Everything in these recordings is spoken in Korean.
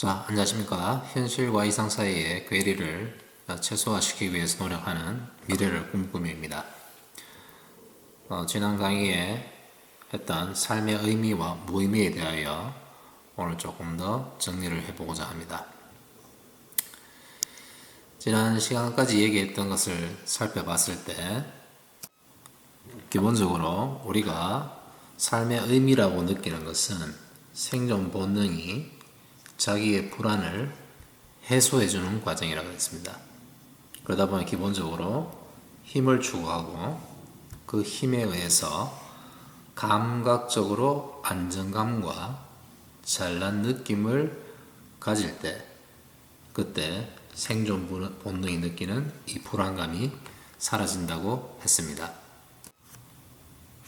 자, 안녕하십니까. 현실과 이상 사이의 괴리를 최소화시키기 위해서 노력하는 미래를 꿈꾸미입니다. 지난 강의에 했던 삶의 의미와 무의미에 대하여 오늘 조금 더 정리를 해보고자 합니다. 지난 시간까지 얘기했던 것을 살펴봤을 때 기본적으로 우리가 삶의 의미라고 느끼는 것은 생존 본능이 자기의 불안을 해소해주는 과정이라고 했습니다. 그러다 보니 기본적으로 힘을 추구하고 그 힘에 의해서 감각적으로 안정감과 잘난 느낌을 가질 때, 그때 생존 본능이 느끼는 이 불안감이 사라진다고 했습니다.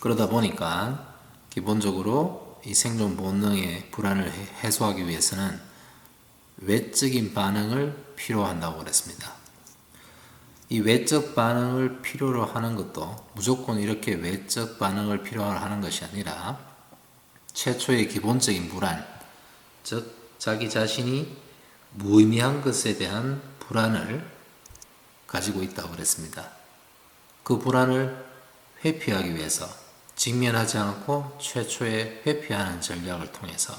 그러다 보니까 기본적으로 이 생존 본능의 불안을 해소하기 위해서는 외적인 반응을 필요로 한다고 그랬습니다. 이 외적 반응을 필요로 하는 것도 무조건 이렇게 외적 반응을 필요로 하는 것이 아니라 최초의 기본적인 불안, 즉 자기 자신이 무의미한 것에 대한 불안을 가지고 있다고 그랬습니다. 그 불안을 회피하기 위해서 직면하지 않고 최초의 회피하는 전략을 통해서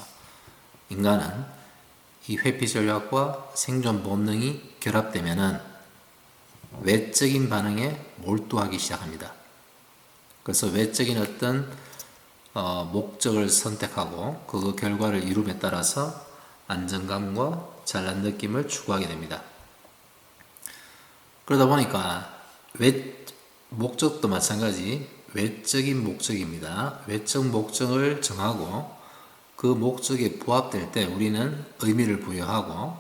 인간은 이 회피 전략과 생존 본능이 결합되면은 외적인 반응에 몰두하기 시작합니다. 그래서 외적인 어떤 목적을 선택하고 그 결과를 이룸에 따라서 안정감과 잘난 느낌을 추구하게 됩니다. 그러다 보니까 목적도 마찬가지 외적인 목적입니다. 외적 목적을 정하고 그 목적에 부합될 때 우리는 의미를 부여하고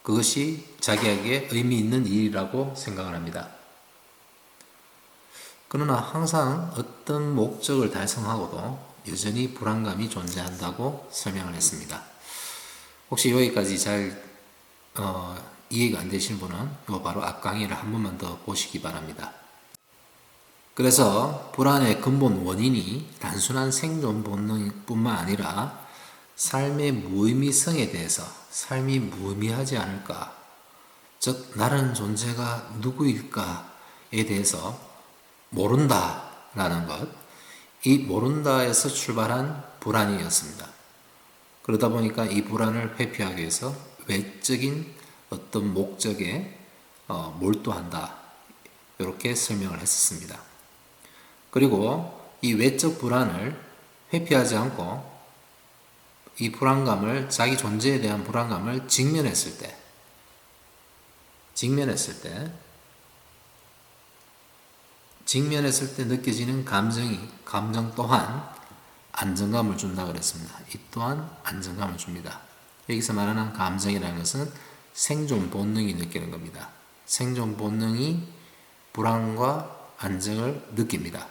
그것이 자기에게 의미 있는 일이라고 생각을 합니다. 그러나 항상 어떤 목적을 달성하고도 여전히 불안감이 존재한다고 설명을 했습니다. 혹시 여기까지 잘 이해가 안 되시는 분은 요 바로 앞 강의를 한 번만 더 보시기 바랍니다. 그래서 불안의 근본 원인이 단순한 생존 본능뿐만 아니라 삶의 무의미성에 대해서 삶이 무의미하지 않을까, 즉 나라는 존재가 누구일까에 대해서 모른다라는 것, 이 모른다에서 출발한 불안이었습니다. 그러다 보니까 이 불안을 회피하기 위해서 외적인 어떤 목적에 몰두한다, 이렇게 설명을 했었습니다. 그리고 이 외적 불안을 회피하지 않고 이 불안감을, 자기 존재에 대한 불안감을 직면했을 때 느껴지는 감정 또한 안정감을 준다 그랬습니다. 이 또한 안정감을 줍니다. 여기서 말하는 감정이라는 것은 생존 본능이 느끼는 겁니다. 생존 본능이 불안과 안정을 느낍니다.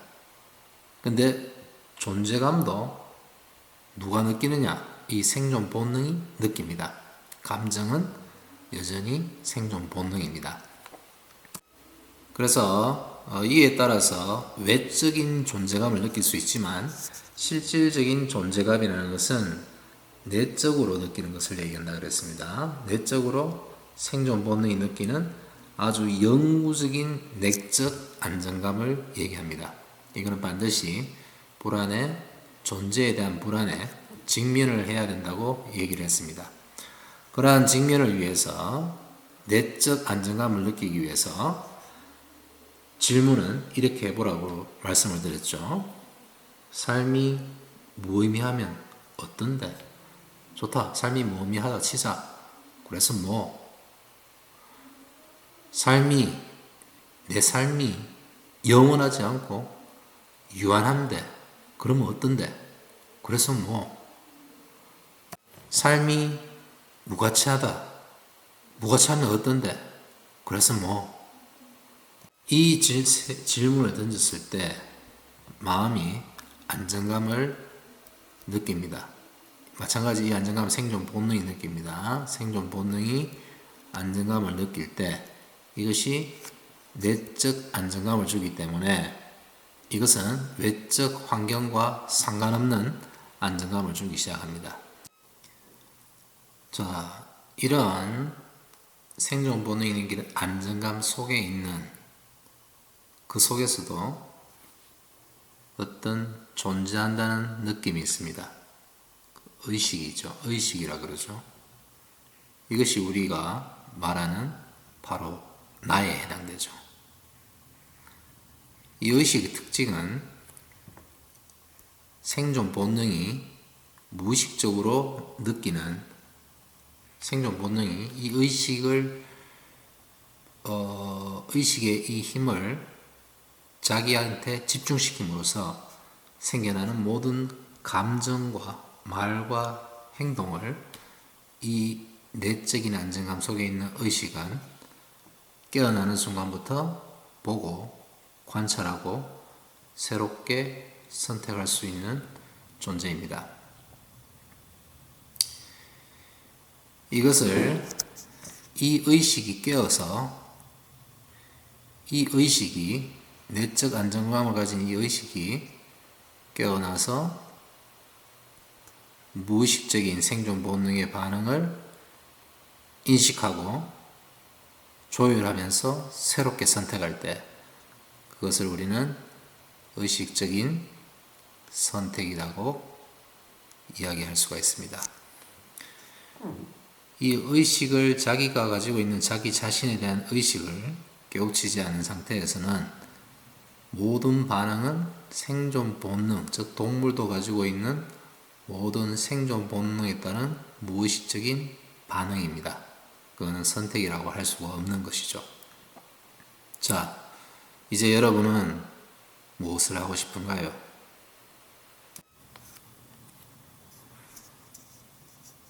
근데 존재감도 누가 느끼느냐? 이 생존 본능이 느낍니다. 감정은 여전히 생존 본능입니다. 그래서 이에 따라서 외적인 존재감을 느낄 수 있지만 실질적인 존재감이라는 것은 내적으로 느끼는 것을 얘기한다 그랬습니다. 내적으로 생존 본능이 느끼는 아주 영구적인 내적 안정감을 얘기합니다. 이거는 반드시 불안의 존재에 대한 불안에 직면을 해야 된다고 얘기를 했습니다. 그러한 직면을 위해서 내적 안정감을 느끼기 위해서 질문은 이렇게 해보라고 말씀을 드렸죠. 삶이 무의미하면 어떤데? 좋다. 삶이 무의미하다 치자. 그래서 내 삶이 영원하지 않고 유한한데, 그러면 어떤데? 그래서 삶이 무가치하다. 무가치하면 어떤데? 그래서 이 질문을 던졌을 때 마음이 안정감을 느낍니다. 마찬가지 이 안정감은 생존 본능이 느낍니다. 생존 본능이 안정감을 느낄 때 이것이 내적 안정감을 주기 때문에 이것은 외적 환경과 상관없는 안정감을 주기 시작합니다. 자, 이러한 생존 본능이 느끼는 안정감 속에 있는 그 속에서도 어떤 존재한다는 느낌이 있습니다. 의식이죠. 의식이라 그러죠. 이것이 우리가 말하는 바로 나에 해당되죠. 이 의식의 특징은 생존 본능이 무의식적으로 느끼는 생존 본능이 이 의식을 의식의 이 힘을 자기한테 집중시킴으로써 생겨나는 모든 감정과 말과 행동을 이 내적인 안정감 속에 있는 의식은 깨어나는 순간부터 보고 관찰하고 새롭게 선택할 수 있는 존재입니다. 이것을 이 의식이 깨어서 이 의식이 내적 안정감을 가진 이 의식이 깨어나서 무의식적인 생존 본능의 반응을 인식하고 조율하면서 새롭게 선택할 때 그것을 우리는 의식적인 선택이라고 이야기할 수가 있습니다. 이 의식을 자기가 가지고 있는 자기 자신에 대한 의식을 깨우치지 않은 상태에서는 모든 반응은 생존 본능, 즉 동물도 가지고 있는 모든 생존 본능에 따른 무의식적인 반응입니다. 그거는 선택이라고 할 수가 없는 것이죠. 자, 이제 여러분은 무엇을 하고 싶은가요?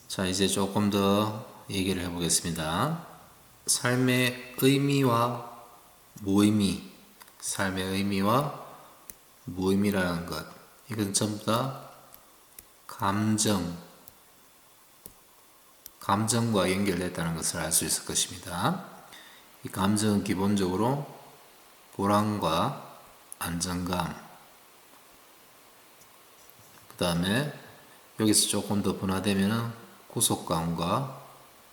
자, 이제 조금 더 얘기를 해보겠습니다. 삶의 의미와 무의미, 삶의 의미와 무의미라는 것, 이건 전부 다 감정과 연결됐다는 것을 알 수 있을 것입니다. 이 감정은 기본적으로 불안과 안정감, 그 다음에 여기서 조금 더 분화되면 구속감과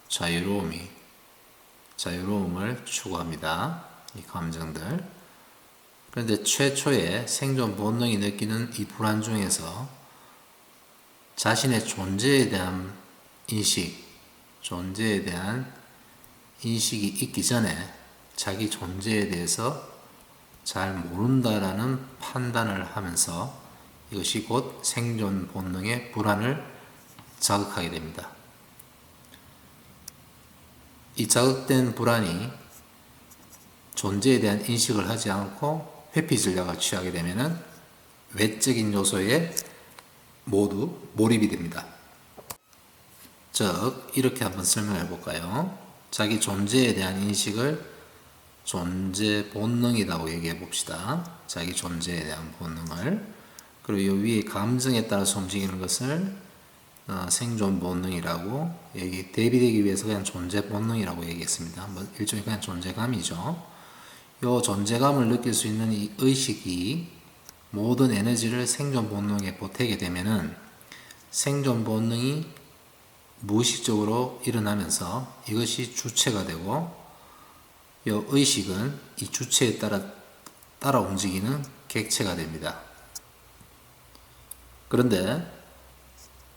자유로움을 추구합니다. 이 감정들. 그런데 최초의 생존 본능이 느끼는 이 불안 중에서 자신의 존재에 대한 인식이 있기 전에 자기 존재에 대해서 잘 모른다라는 판단을 하면서 이것이 곧 생존 본능의 불안을 자극하게 됩니다. 이 자극된 불안이 존재에 대한 인식을 하지 않고 회피 전략을 취하게 되면 외적인 요소에 모두 몰입이 됩니다. 즉, 이렇게 한번 설명해 볼까요? 자기 존재에 대한 인식을 존재 본능이라고 얘기해 봅시다. 자기 존재에 대한 본능을. 그리고 이 위에 감정에 따라서 움직이는 것을 생존 본능이라고 대비되기 위해서 그냥 존재 본능이라고 얘기했습니다. 뭐 일종의 그냥 존재감이죠. 이 존재감을 느낄 수 있는 이 의식이 모든 에너지를 생존 본능에 보태게 되면은 생존 본능이 무의식적으로 일어나면서 이것이 주체가 되고 이 의식은 이 주체에 따라 움직이는 객체가 됩니다. 그런데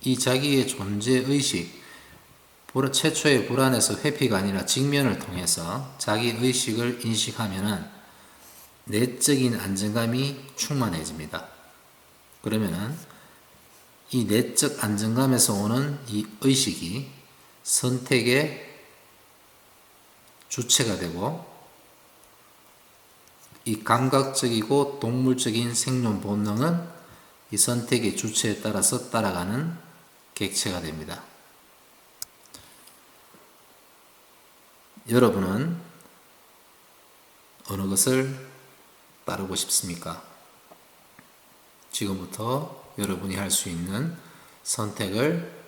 이 자기의 존재 의식, 최초의 불안에서 회피가 아니라 직면을 통해서 자기 의식을 인식하면은 내적인 안정감이 충만해집니다. 그러면은 이 내적 안정감에서 오는 이 의식이 선택의 주체가 되고 이 감각적이고 동물적인 생존 본능은 이 선택의 주체에 따라서 따라가는 객체가 됩니다. 여러분은 어느 것을 따르고 싶습니까? 지금부터 여러분이 할 수 있는 선택을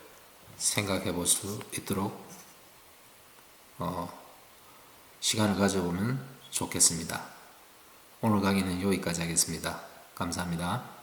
생각해 볼 수 있도록 시간을 가져보면 좋겠습니다. 오늘 강의는 여기까지 하겠습니다. 감사합니다.